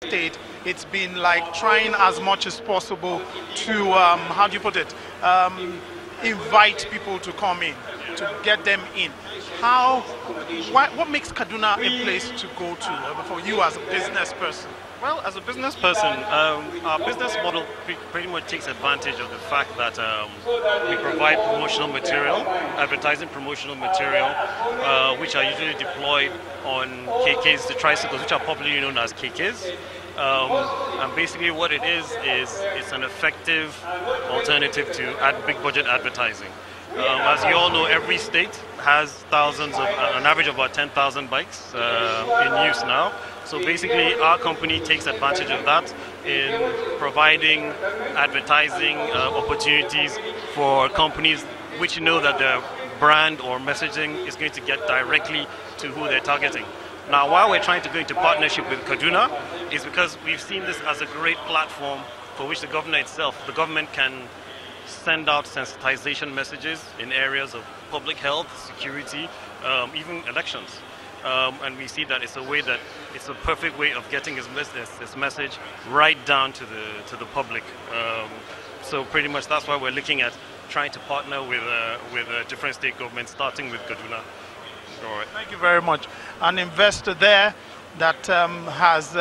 state, it's been like trying as much as possible to, how do you put it, invite people to come in, to get them in. What makes Kaduna a place to go to for you as a business person? Well, as a business person, our business model pretty much takes advantage of the fact that we provide promotional material, advertising promotional material, which are usually deployed on KKs, the tricycles, which are popularly known as KKs. And basically what it is it's an effective alternative to big budget advertising. As you all know, every state has thousands of, an average of about 10,000 bikes in use now. So basically our company takes advantage of that in providing advertising opportunities for companies which know that their brand or messaging is going to get directly to who they're targeting. Now, why we're trying to go into partnership with Kaduna is because we've seen this as a great platform for which the government can send out sensitization messages in areas of public health, security, even elections. And we see that it's a perfect way of getting his message right down to the public. So pretty much that's why we're looking at trying to partner with different state governments, starting with Kaduna. All right. Thank you very much. An investor there that has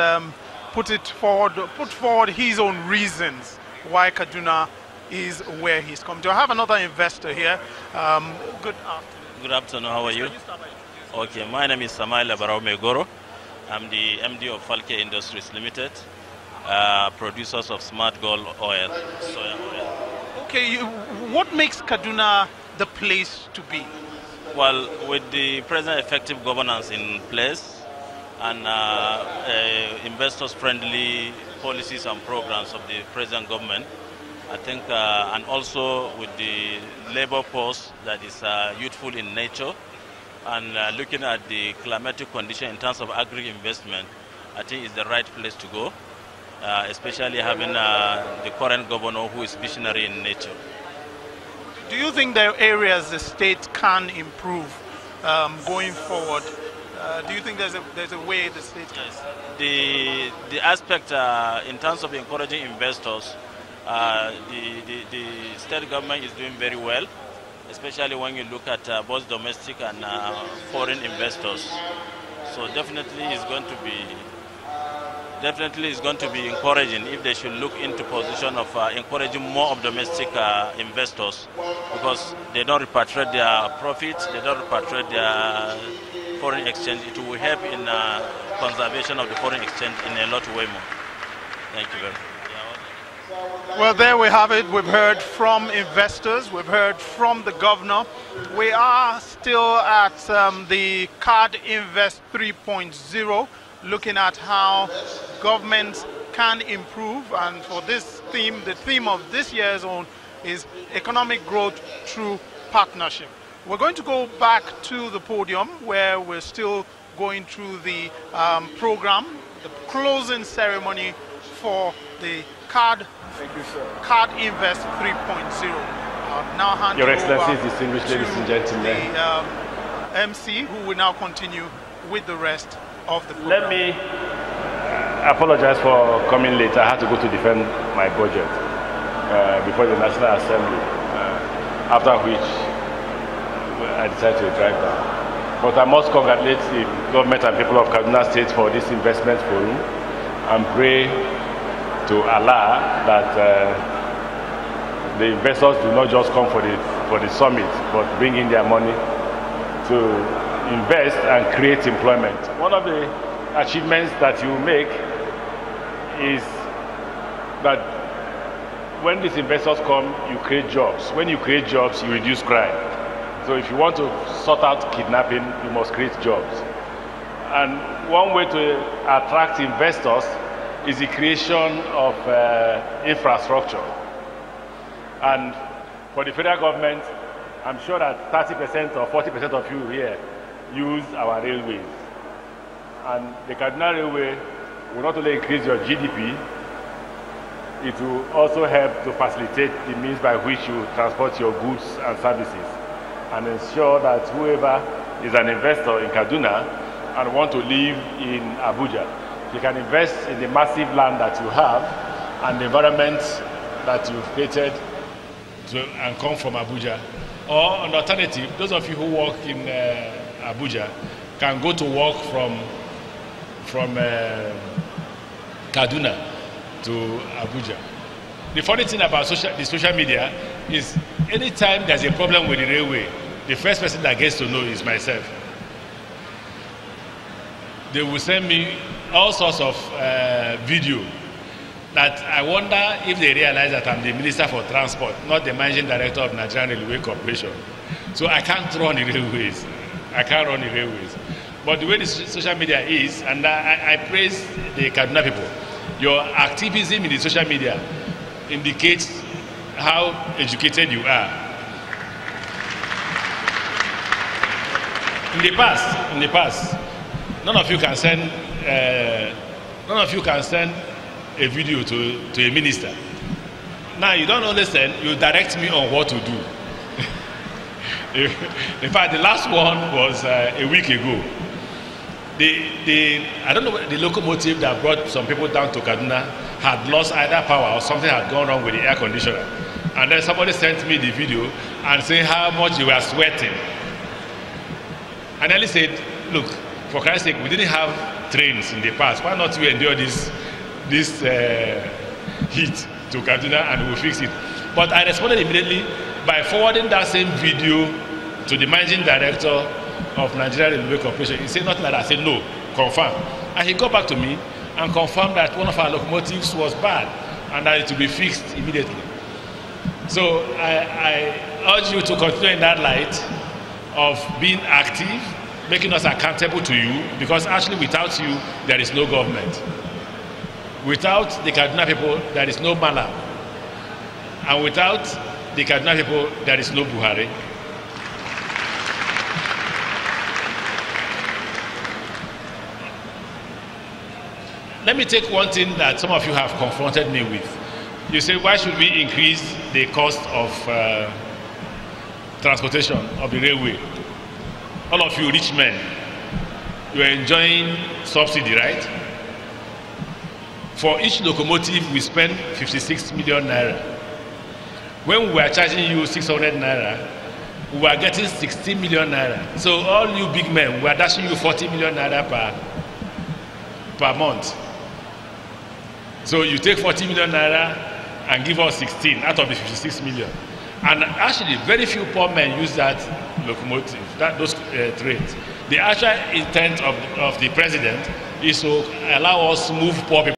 put forward his own reasons why Kaduna is where he's come to. I have another investor here. Good afternoon. Good afternoon. How are you? Okay, my name is Samaila Barao Megoro. I'm the MD of Falke Industries Limited, producers of Smart Gold oil, soya oil. Okay, what makes Kaduna the place to be? Well, with the present effective governance in place and investors-friendly policies and programs of the present government, I think, and also with the labor force that is youthful in nature, and looking at the climatic condition in terms of agri-investment, I think it's the right place to go, especially having the current governor who is visionary in nature. Do you think there are areas the state can improve going forward? Do you think there's a way the state can? Yes. The aspect in terms of encouraging investors, the state government is doing very well, especially when you look at both domestic and foreign investors. So definitely it's going to be encouraging if they should look into position of encouraging more of domestic investors, because they don't repatriate their profits, they don't repatriate their foreign exchange. It will help in conservation of the foreign exchange in a lot of way more. Thank you very much. Well, there we have it. We've heard from investors, we've heard from the governor. We are still at the Card Invest 3.0, looking at how governments can improve. And for this theme, the theme of this year's own is economic growth through partnership. We're going to go back to the podium where we're still going through the program, the closing ceremony for the Card Invest 3.0. Now hand Your over Excellencies, distinguished ladies and gentlemen, the MC, who will now continue with the rest of the program. let me apologize for coming late. I had to go to defend my budget before the National Assembly, after which I decided to drive down. But I must congratulate the government and people of Kaduna State for this investment forum and pray to Allah that the investors do not just come for the summit, but bring in their money to invest and create employment. One of the achievements that you make is that when these investors come, you create jobs. When you create jobs, you reduce crime. So if you want to sort out kidnapping, you must create jobs. And one way to attract investors is the creation of infrastructure. And for the federal government, I'm sure that 30% or 40% of you here use our railways. And the Kaduna Railway will not only increase your GDP, it will also help to facilitate the means by which you transport your goods and services, and ensure that whoever is an investor in Kaduna and want to live in Abuja, You can invest in the massive land that you have and the environment that you've created and come from Abuja. Or an alternative, those of you who work in Abuja can go to work from Kaduna to Abuja. The funny thing about the social media is anytime there's a problem with the railway, the first person that gets to know is myself. They will send me all sorts of video that I wonder if they realize that I'm the Minister for Transport, not the Managing Director of Nigerian Railway Corporation. So I can't run the railways. I can't run the railways. But the way the social media is, and I praise the Kaduna people, your activism in the social media indicates how educated you are. In the past, none of you can send a video to a minister. Now you don't only send, you direct me on what to do. In fact, the last one was a week ago. I don't know, the locomotive that brought some people down to Kaduna had lost either power or something had gone wrong with the air conditioner. And then somebody sent me the video and saying how much you were sweating. And I said, look, for Christ's sake, we didn't have trains in the past. Why not we endure this heat to Kaduna and we'll fix it? But I responded immediately by forwarding that same video to the Managing Director of Nigerian Railway Corporation. He said nothing like that. I said, no, confirm. And he got back to me and confirmed that one of our locomotives was bad and that it will be fixed immediately. So I urge you to continue in that light of being active, making us accountable to you, because actually without you, there is no government. Without the Kaduna people, there is no Malam. And without the Kaduna people, there is no Buhari. Let me take one thing that some of you have confronted me with. You say, why should we increase the cost of transportation of the railway? All of you rich men, you are enjoying subsidy, right? For each locomotive, we spend 56 million naira. When we were charging you 600 naira, we were getting 16 million naira. So all you big men, we are dashing you 40 million naira per month. So you take 40 million naira and give us 16 out of the 56 million. And actually, very few poor men use that locomotive, those trains. The actual intent of the president is to allow us to move poor people.